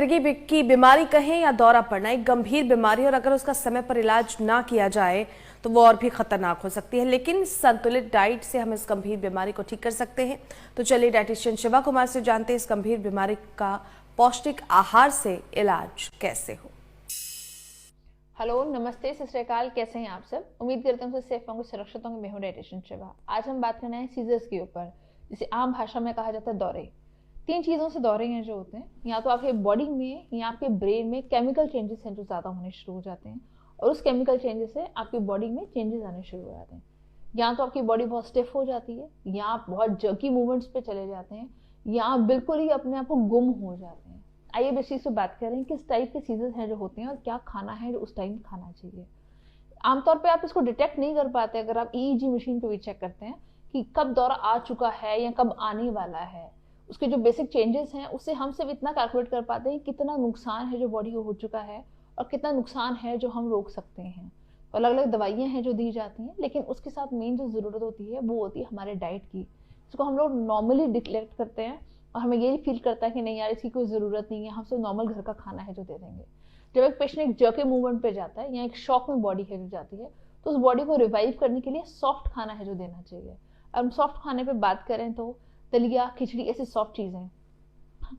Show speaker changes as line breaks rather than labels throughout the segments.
मिर्गी की बीमारी कहें या दौरा पड़ना एक गंभीर बीमारी, और अगर उसका समय पर इलाज ना किया जाए तो वो और भी खतरनाक हो सकती है। लेकिन संतुलित डाइट से हम इस गंभीर बीमारी को ठीक कर सकते हैं। तो चलिए डाइटिशियन शिवा कुमार से जानते हैं इस गंभीर बीमारी का पौष्टिक आहार से इलाज कैसे हो।
हेलो, नमस्ते, सत श्री अकाल। कैसे हैं आप सब? उम्मीद करते हैं सब सेफ होंगे, सुरक्षित होंगे। मैं हूं डाइटिशियन शिवा। आज हम बात करना है सीजर्स के ऊपर, जिसे आम भाषा में कहा जाता है दौरे। 3 चीज़ों से दौरे हैं जो होते हैं, या तो आपके बॉडी में या आपके ब्रेन में केमिकल चेंजेस हैं जो ज़्यादा होने शुरू हो जाते हैं, और उस केमिकल चेंजेस से आपकी बॉडी में चेंजेस आने शुरू हो जाते हैं। या तो आपकी बॉडी बहुत स्टिफ हो जाती है, या आप बहुत जर्की मूवमेंट्स पे चले जाते हैं, या आप बिल्कुल ही अपने आप को गुम हो जाते हैं। आइए इस चीज़ पे बात करें किस टाइप के सीजर्स हैं जो होते हैं और क्या खाना है जो उस टाइम खाना चाहिए। आमतौर पे आप इसको डिटेक्ट नहीं कर पाते अगर आप ईईजी मशीन पे भी चेक करते हैं कि कब दौरा आ चुका है या कब आने वाला है। उसके जो बेसिक चेंजेस हैं उससे हम सिर्फ इतना कैलकुलेट कर पाते हैं कितना नुकसान है जो बॉडी को हो चुका है और कितना नुकसान है जो हम रोक सकते हैं। तो अलग अलग दवाइयाँ हैं जो दी जाती हैं, लेकिन उसके साथ मेन जो ज़रूरत होती है वो होती है हमारे डाइट की, जिसको हम लोग नॉर्मली डिक्लेक्ट करते हैं और हमें यही फील करता है कि नहीं यार इसकी कोई ज़रूरत नहीं है, हम सिर्फ नॉर्मल घर का खाना है जो दे देंगे। जब एक पेशेंट एक जर्के मूवमेंट पे जाता है या एक शॉक में बॉडी है जो जाती है, तो उस बॉडी को रिवाइव करने के लिए सॉफ्ट खाना है जो देना चाहिए। अब हम सॉफ्ट खाने पे बात करें तो दलिया, खिचड़ी, ऐसी सॉफ्ट चीज़ें।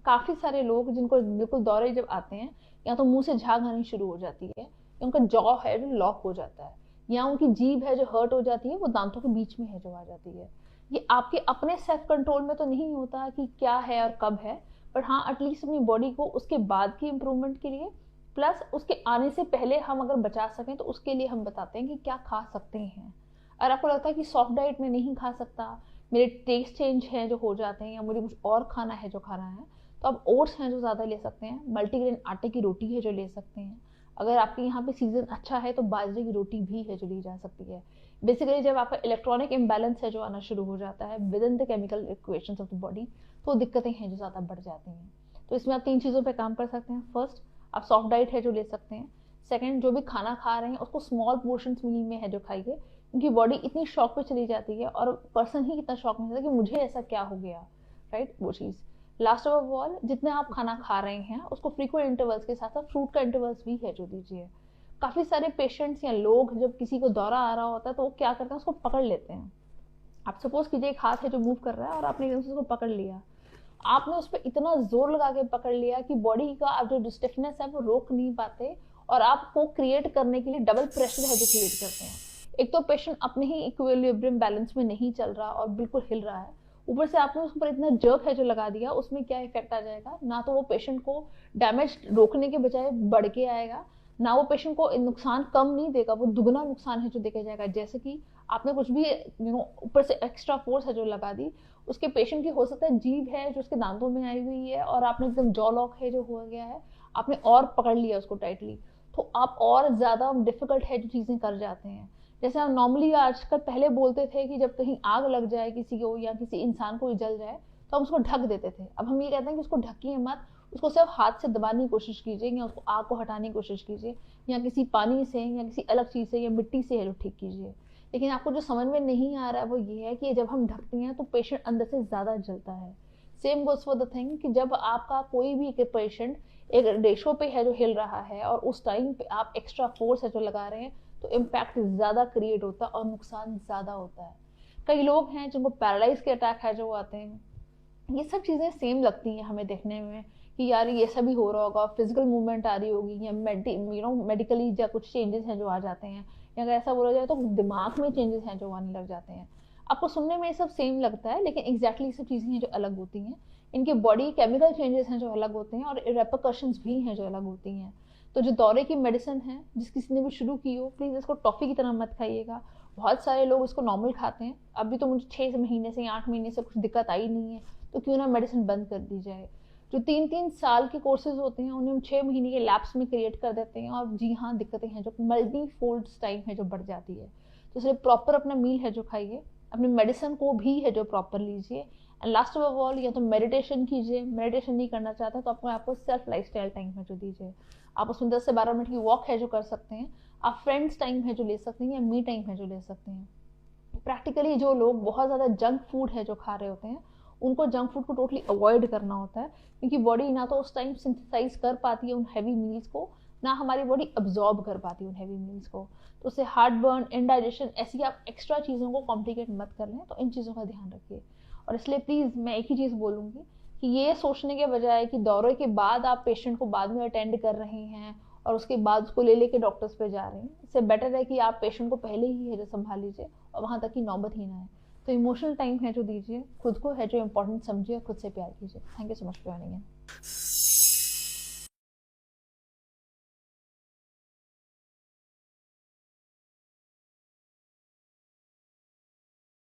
काफ़ी सारे लोग जिनको बिल्कुल दौरे जब आते हैं, या तो मुंह से झाग आनी शुरू हो जाती है, या उनका जॉ है जो लॉक हो जाता है, या उनकी जीभ है जो हर्ट हो जाती है, वो दांतों के बीच में है जो आ जाती है। ये आपके अपने सेल्फ कंट्रोल में तो नहीं होता कि क्या है और कब है, बट हाँ एटलीस्ट अपनी बॉडी को उसके बाद की इम्प्रूवमेंट के लिए, प्लस उसके आने से पहले हम अगर बचा सकें तो उसके लिए हम बताते हैं कि क्या खा सकते हैं। अगर आपको लगता है कि सॉफ्ट डाइट में नहीं खा सकता, मेरे टेस्ट चेंज हैं जो हो जाते हैं, या मुझे कुछ और खाना है जो खाना है, तो आप ओट्स हैं जो ज़्यादा ले सकते हैं, मल्टीग्रेन आटे की रोटी है जो ले सकते हैं। अगर आपके यहाँ पे सीजन अच्छा है तो बाजरे की रोटी भी है जो ली जा सकती है। बेसिकली जब आपका इलेक्ट्रॉनिक इम्बैलेंस है जो आना शुरू हो जाता है with in the chemical equations of the body, तो दिक्कतें हैं जो ज़्यादा बढ़ जाती हैं। तो इसमें आप 3 चीज़ों पे काम कर सकते हैं। फर्स्ट, आप सॉफ्ट डाइट है जो ले सकते हैं। सेकंड, जो भी खाना खा रहे हैं उसको स्मॉल पोर्शंस में है जो खाइए, क्योंकि बॉडी इतनी शॉक पे चली जाती है और पर्सन ही इतना शॉक में होता है कि मुझे ऐसा क्या हो गया, राइट, वो चीज़। लास्ट ऑफ ऑल, जितने आप खाना खा रहे हैं उसको फ्रीक्वेंट इंटरवल्स के साथ साथ फ्रूट का इंटरवल्स भी है जो दीजिए। काफ़ी सारे पेशेंट्स या लोग जब किसी को दौरा आ रहा होता है तो वो क्या करते हैं, उसको पकड़ लेते हैं। आप सपोज कीजिए एक हाथ है जो मूव कर रहा है और आपने एकदम से उसको पकड़ लिया, आपने उस पर इतना जोर लगा के पकड़ लिया कि बॉडी का आप जो स्टिफनेस है वो रोक नहीं पाते, और आपको क्रिएट करने के लिए डबल प्रेशर है जो क्रिएट करते हैं। एक तो पेशेंट अपने ही इक्विलिब्रियम बैलेंस में नहीं चल रहा और बिल्कुल हिल रहा है, ऊपर से आपने उसके ऊपर इतना जर्क है जो लगा दिया, उसमें क्या इफेक्ट आ जाएगा, ना तो वो पेशेंट को डैमेज रोकने के बजाय बढ़ के आएगा, ना वो पेशेंट को नुकसान कम नहीं देगा, वो दुगना नुकसान है जो देखे जाएगा। जैसे कि आपने कुछ भी ऊपर से एक्स्ट्रा फोर्स है जो लगा दी, उसके पेशेंट की हो सकता है जीभ है जो उसके दांतों में आई हुई है और आपने एकदम जॉ लॉक है जो हो गया है, आपने और पकड़ लिया उसको टाइटली, तो आप और ज़्यादा डिफिकल्ट है जो चीज़ें कर जाते हैं। जैसे हम नॉर्मली आजकल पहले बोलते थे कि जब कहीं आग लग जाए किसी को या किसी इंसान को जल जाए तो हम उसको ढक देते थे। अब हम ये कहते हैं कि उसको ढकिए मत, उसको सिर्फ हाथ से दबाने की कोशिश कीजिए, या उसको आग को हटाने की कोशिश कीजिए, या किसी पानी से या किसी अलग चीज़ से या मिट्टी से है जो ठीक कीजिए। लेकिन आपको जो समझ में नहीं आ रहा है वो ये है कि जब हम ढकते हैं तो पेशेंट अंदर से ज़्यादा जलता है। Same goes for the thing कि जब आपका कोई भी एक पेशेंट एक रेशो पे है जो हिल रहा है और उस टाइम पे आप एक्स्ट्रा फोर्स है जो लगा रहे हैं, तो इम्पैक्ट ज़्यादा क्रिएट होता है और नुकसान ज़्यादा होता है। कई लोग हैं जिनको पैरालाइज के अटैक है जो आते हैं। ये सब चीज़ें सेम लगती हैं हमें देखने में कि यार ये सब भी हो रहा होगा, फिजिकल मूवमेंट आ रही होगी, या मेडिकली या कुछ चेंजेस हैं जो आ जाते हैं, या अगर ऐसा बोला जाए तो दिमाग में चेंजेस हैं जो आने लग जाते हैं। आपको सुनने में ये सब सेम लगता है, लेकिन एग्जैक्टली ये सब चीज़ें हैं जो अलग होती हैं। इनके बॉडी केमिकल चेंजेस हैं जो अलग होते हैं, और रेपरकशंस भी हैं जो अलग होती हैं। तो जो दौरे की मेडिसिन है जिस किसी ने भी शुरू की हो, प्लीज़ इसको टॉफ़ी की तरह मत खाइएगा। बहुत सारे लोग इसको नॉर्मल खाते हैं। अभी तो मुझे 6 महीने से या 8 महीने से कुछ दिक्कत आई नहीं है, तो क्यों ना मेडिसिन बंद कर दी जाए। जो 3-3 साल के कोर्सेज होते हैं उन्हें हम 6 महीने के लैब्स में क्रिएट कर देते हैं, और जी हाँ दिक्कतें हैं जो मल्टी फोल्ड टाइम है जो बढ़ जाती है। तो इसलिए प्रॉपर अपना मील है जो खाइए, अपनी मेडिसिन को भी है जो प्रॉपर लीजिए, एंड लास्ट ऑफ ऑल या तो मेडिटेशन कीजिए। मेडिटेशन नहीं करना चाहते तो आपको सेल्फ लाइफस्टाइल टाइम है जो दीजिए। आप उसमें 10 से 12 मिनट की वॉक है जो कर सकते हैं, आप फ्रेंड्स टाइम है जो ले सकते हैं, या मी टाइम है जो ले सकते हैं। प्रैक्टिकली जो लोग बहुत ज़्यादा जंक फूड है जो खा रहे होते हैं उनको जंक फूड को टोटली अवॉइड करना होता है, क्योंकि बॉडी ना तो उस टाइम सिंथेसाइज कर पाती है उन हैवी मील्स को, ना हमारी बॉडी अब्जॉर्ब कर पाती है उन हैवी मील्स को। तो उससे हार्ट बर्न, इंडाइजेशन, ऐसी आप एक्स्ट्रा चीज़ों को कॉम्प्लिकेट मत कर लें। तो इन चीज़ों का ध्यान रखिए। और इसलिए प्लीज़ मैं एक ही चीज़ बोलूँगी कि ये सोचने के बजाय कि दौरे के बाद आप पेशेंट को बाद में अटेंड कर रहे हैं और उसके बाद उसको ले लेके डॉक्टर्स पे जा रहे हैं, इससे बेटर है कि आप पेशेंट को पहले ही संभाल लीजिए और वहाँ तक की नौबत ही ना है। तो इमोशनल टाइम है जो दीजिए, खुद को है जो इम्पोर्टेंट समझिए और खुद से प्यार कीजिए। Thank you so much for joining in.